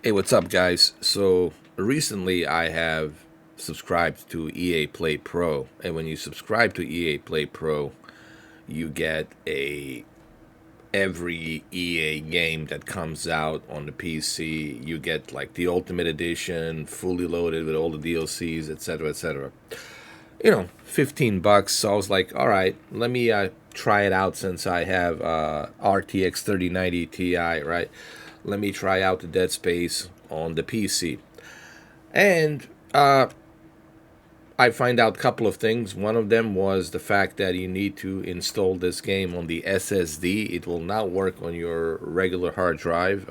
Hey, what's up, guys? So recently I have subscribed to EA Play Pro, and when you subscribe to EA Play Pro, you get a every EA game that comes out on the PC. You get like the Ultimate Edition, fully loaded with all the DLCs, etc., etc. 15 bucks. So I was like, all right, let me try it out since I have RTX 3090 Ti, right? Let me try out the Dead Space on the PC. And I find out a couple of things. One of them was the fact that you need to install this game on the SSD. It will not work on your regular hard drive,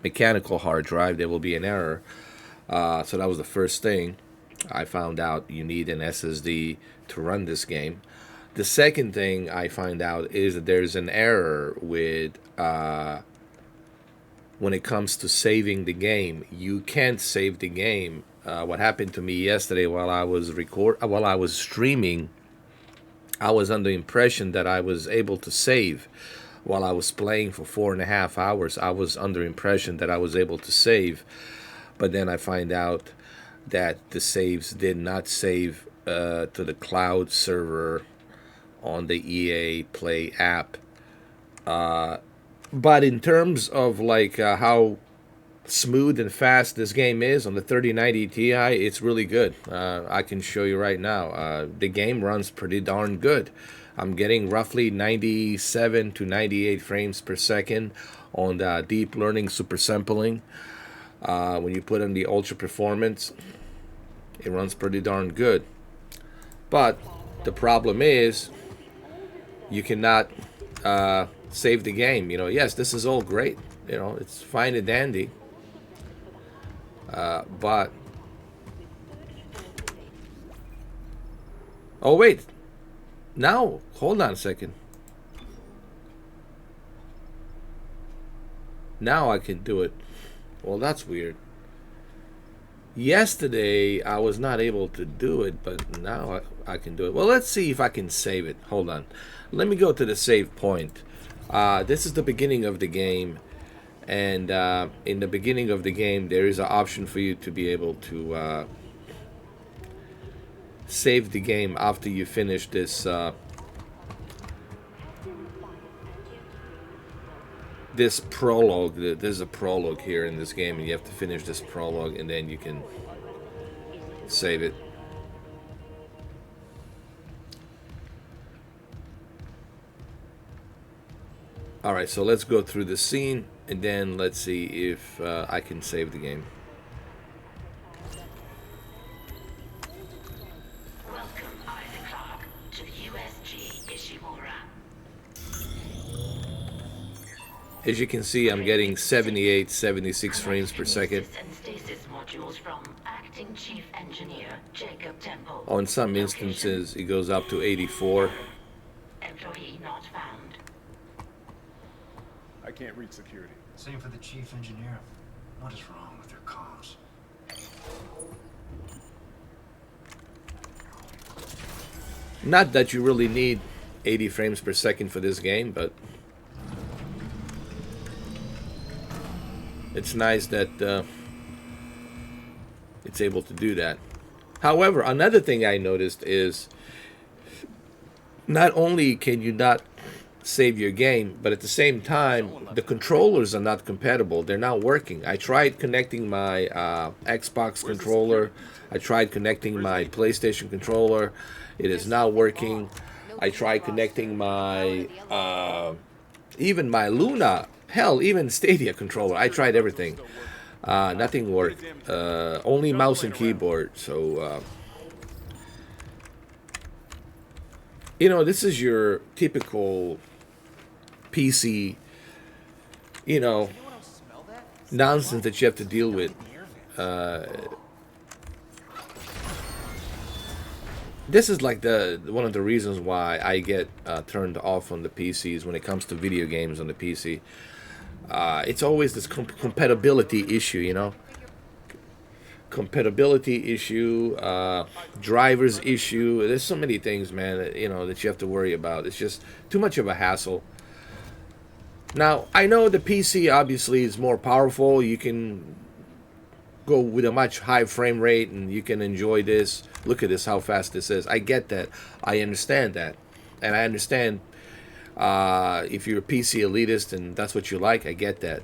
mechanical hard drive. There will be an error. So that was the first thing I found out. You need an SSD to run this game. The second thing I find out is that there's an error with when it comes to saving the game. You can't save the game. What happened to me yesterday while I was streaming, I was under the impression that I was able to save while I was playing for 4.5 hours. I was under the impression that I was able to save, but then I find out that the saves did not save to the cloud server on the EA Play app. But in terms of like how smooth and fast this game is on the 3090 Ti, it's really good. I can show you right now. The game runs pretty darn good. I'm getting roughly 97 to 98 frames per second on the deep learning super sampling. When you put in the ultra performance, it runs pretty darn good. But the problem is you cannot save the game. Yes, this is all great. It's fine and dandy. But oh wait, now hold on a second. Now I can do it. Well, that's weird. Yesterday I was not able to do it, but now I can do it. Well, let's see if I can save it. Hold on. Let me go to the save point. This is the beginning of the game, and in the beginning of the game there is an option for you to be able to save the game after you finish this this prologue. There's a prologue here in this game, and you have to finish this prologue, and then you can save it. Alright, so let's go through the scene, and then let's see if I can save the game. As you can see, I'm getting 78, 76 frames per second. On some instances, it goes up to 84. Employee not found. I can't reach security. Same for the chief engineer. What is wrong with their comms? Not that you really need 80 frames per second for this game, but it's nice that it's able to do that. However, another thing I noticed is not only can you not save your game, but at the same time, the controllers are not compatible. They're not working. I tried connecting my Xbox controller. I tried connecting my PlayStation controller. It is not working. I tried connecting my even my Luna, hell, even Stadia controller. I tried everything. Nothing worked. Only mouse and keyboard. So this is your typical PC, nonsense that you have to deal with. This is like one of the reasons why I get turned off on the PCs when it comes to video games on the PC. It's always this compatibility issue, compatibility issue, drivers issue. There's so many things, man, that you have to worry about. It's just too much of a hassle. Now, I know the PC obviously is more powerful. You can go with a much high frame rate and you can enjoy this. Look at this, how fast this is. I get that. I understand that. And I understand if you're a PC elitist and that's what you like, I get that.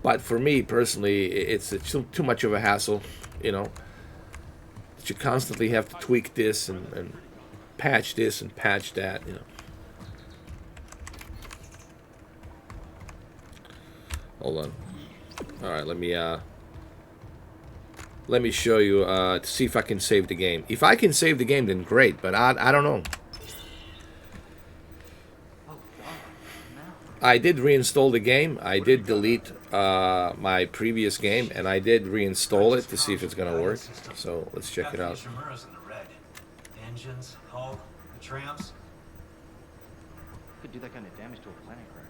But for me personally, it's too much of a hassle, you know. That you constantly have to tweak this and patch this and patch that, you know. Hold on. All right, let me show you to see if I can save the game. If I can save the game, then great. But I don't know. I did reinstall the game. I did delete my previous game, and I did reinstall it to see if it's gonna work. So let's check it out. Shimura's in the red. The engines, hull, the tramps. Could do that kind of damage to a planet cracker.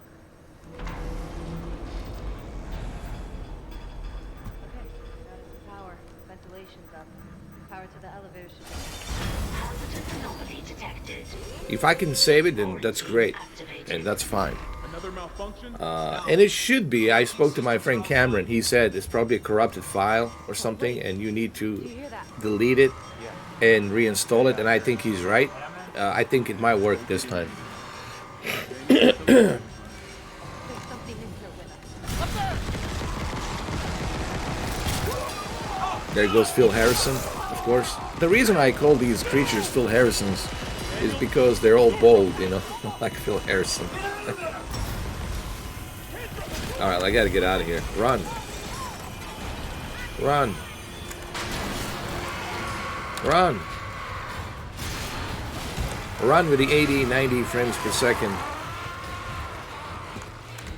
Okay, that is the power. Ventilation's up. Power to the elevator should be. Hazardous anomaly detected. If I can save it, then that's great, and that's fine. And it should be. I spoke to my friend Cameron. He said it's probably a corrupted file or something, and you need to delete it and reinstall it. And I think he's right. I think it might work this time. There's something in here with us. There goes Phil Harrison, of course. The reason I call these creatures Phil Harrisons is because they're all bald, you know, like Phil Harrison. Alright, I gotta get out of here. Run. Run. Run. Run with the 80, 90 frames per second.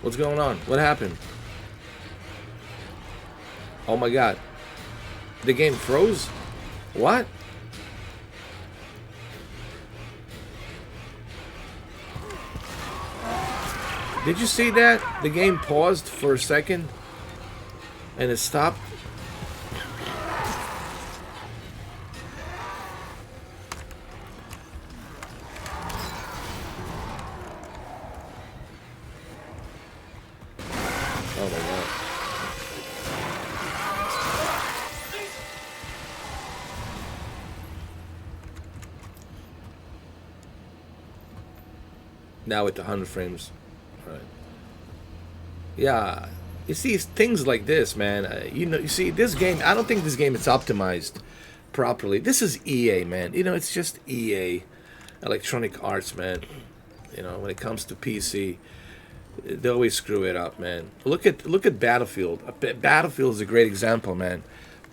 What's going on? What happened? Oh my god. The game froze? What? Did you see that? The game paused for a second and it stopped. Oh my god. Now at 100 frames. Right. Yeah, you see things like this, man. You see this game. I don't think this game is optimized properly. This is EA, man. You know, it's just EA, Electronic Arts, man. You know, when it comes to PC, they always screw it up, man. Look at Battlefield. Battlefield is a great example, man.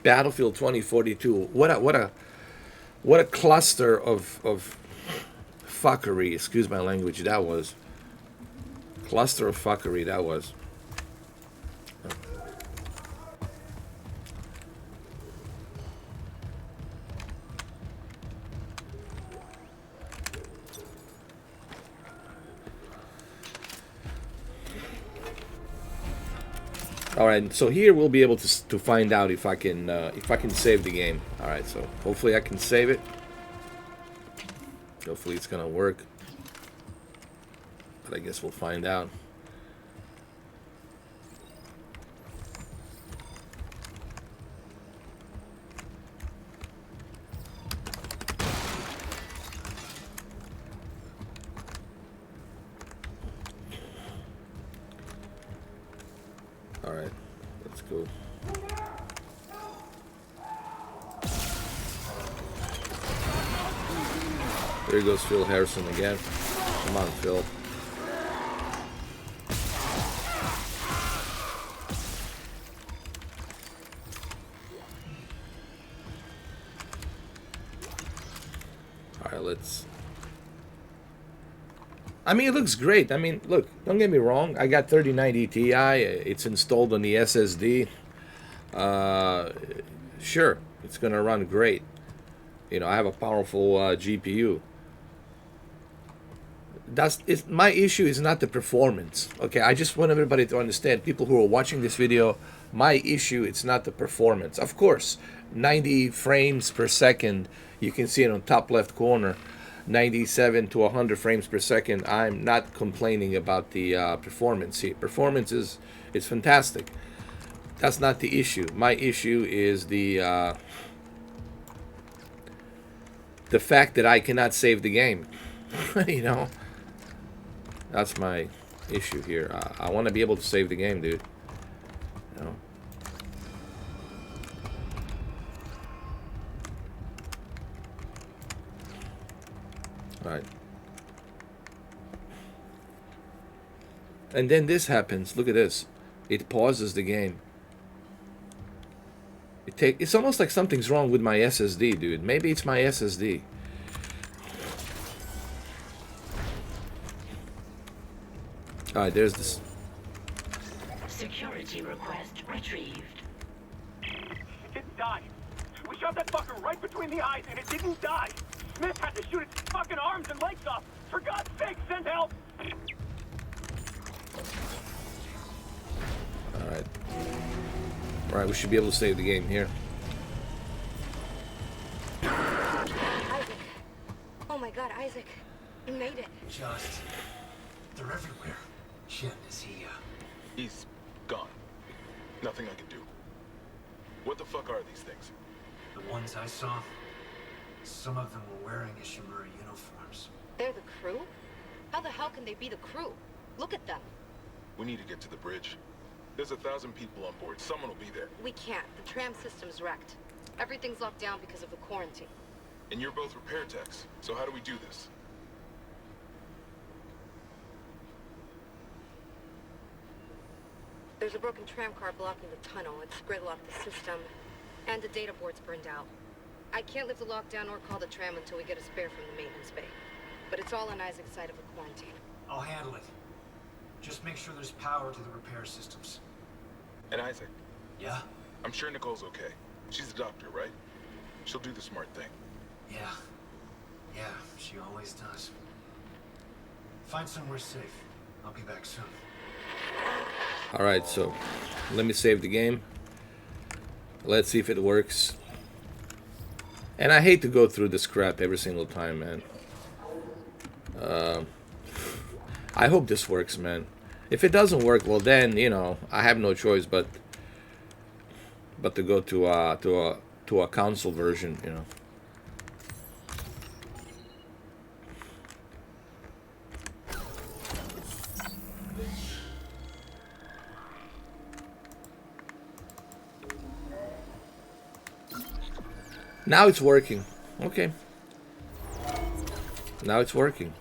Battlefield 2042. What a cluster of fuckery. Excuse my language. That was. Cluster of fuckery that was. All right, so here we'll be able to find out if I can save the game. All right, so hopefully I can save it. Hopefully it's gonna work. But I guess we'll find out. All right, let's go. There goes Phil Harrison again. Come on, Phil. Let's. I mean, it looks great. I mean, look, don't get me wrong. I got 3090 Ti. It's installed on the SSD. Sure, it's gonna run great. You know, I have a powerful GPU. My issue is not the performance. Okay, I just want everybody to understand. People who are watching this video, my issue it's not the performance. Of course, 90 frames per second. You can see it on top left corner. 97 to 100 frames per second, I'm not complaining about the performance. See, performance is fantastic. That's not the issue. My issue is the fact that I cannot save the game. You know, that's my issue here. I want to be able to save the game, dude. You know. All right. And then this happens. Look at this. It pauses the game. It's almost like something's wrong with my SSD, dude. Maybe it's my SSD. All right, there's this. Security request retrieved. It didn't die. We shot that fucker right between the eyes and it didn't die. Smith had to shoot its fucking arms and legs off. For God's sake, send help! Alright. Alright, we should be able to save the game here. Isaac. Oh my god, Isaac. You made it. Just... they're everywhere. Shit, is he, He's gone. Nothing I can do. What the fuck are these things? the ones I saw, some of them were wearing Ishimura uniforms. They're the crew? How the hell can they be the crew? Look at them. We need to get to the bridge. There's 1,000 people on board. Someone will be there. We can't. The tram system's wrecked. Everything's locked down because of the quarantine. And you're both repair techs. So how do we do this? There's a broken tram car blocking the tunnel. It's gridlocked the system. And the data board's burned out. I can't lift the lockdown or call the tram until we get a spare from the maintenance bay. But it's all on Isaac's side of the quarantine. I'll handle it. Just make sure there's power to the repair systems. And Isaac, Yeah? I'm sure Nicole's okay. She's a doctor, right? She'll do the smart thing. Yeah. Yeah, she always does. Find somewhere safe. I'll be back soon. Alright, so let me save the game. Let's see if it works. And I hate to go through this crap every single time, man. I hope this works, man. If it doesn't work, well then, you know, I have no choice but to go to a console version, you know. Now it's working. Okay. Now it's working.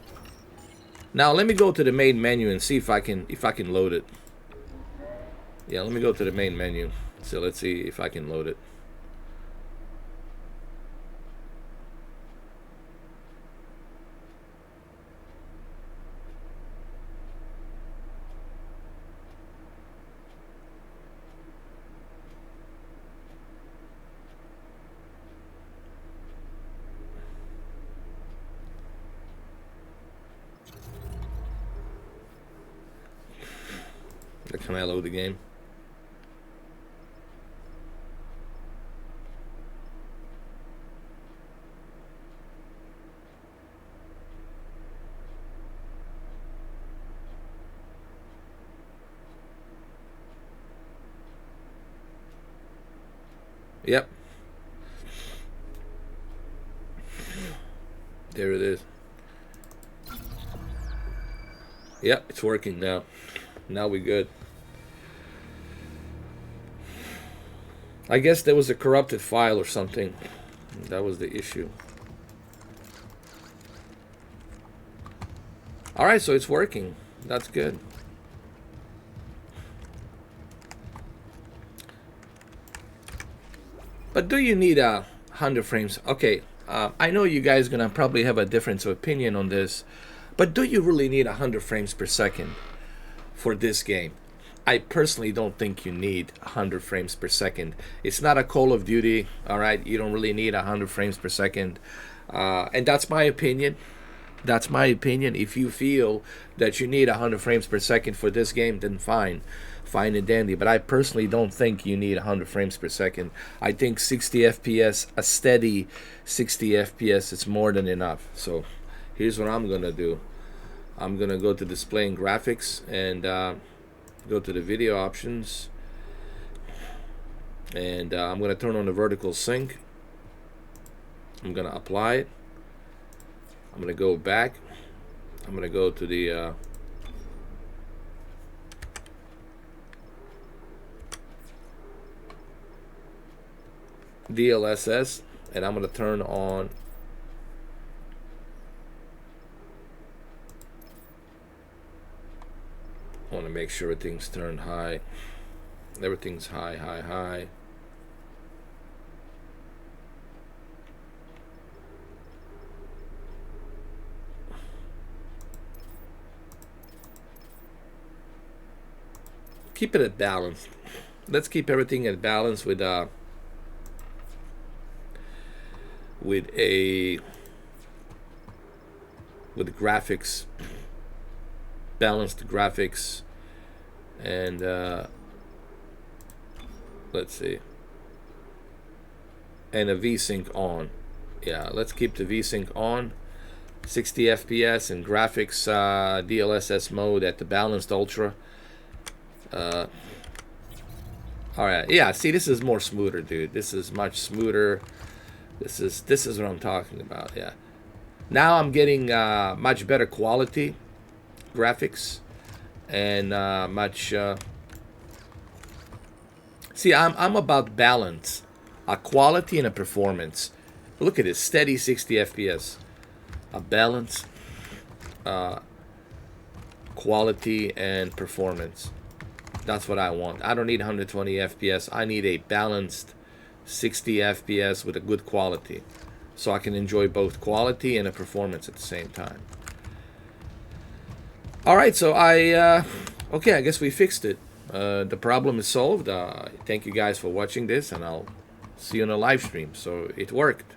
Now let me go to the main menu and see if I can load it. Yeah, let me go to the main menu. So let's see if I can load it. Can I load the game? Yep. There it is. Yep, it's working now. Now we good. I guess there was a corrupted file or something. That was the issue. Alright, so it's working. That's good. But do you need 100 frames? Okay, I know you guys gonna probably have a difference of opinion on this, but do you really need 100 frames per second for this game? I personally don't think you need 100 frames per second. It's not a Call of Duty, all right? You don't really need 100 frames per second. And that's my opinion. That's my opinion. If you feel that you need 100 frames per second for this game, then fine. Fine and dandy. But I personally don't think you need 100 frames per second. I think 60 FPS, a steady 60 FPS, is more than enough. So here's what I'm gonna do. I'm gonna go to display and graphics and go to the video options, and I'm gonna turn on the vertical sync. I'm gonna apply it. I'm gonna go back. I'm gonna go to the DLSS, and I'm gonna turn on I want to make sure everything's turned high. Everything's high, high, high. Keep it at balance. Let's keep everything at balance with graphics, balanced graphics, and let's see, and a VSync on. Yeah, let's keep the VSync on. 60 FPS and graphics DLSS mode at the balanced ultra. All right, yeah. See, this is more smoother, dude. This is much smoother. This is what I'm talking about. Yeah. Now I'm getting much better quality graphics and much. See, I'm about balance, a quality and a performance. Look at this, steady 60 FPS, a balance, quality and performance. That's what I want. I don't need 120 FPS. I need a balanced 60 FPS with a good quality, so I can enjoy both quality and a performance at the same time. All right, so okay, I guess we fixed it. The problem is solved. Thank you guys for watching this, and I'll see you on a live stream. So it worked.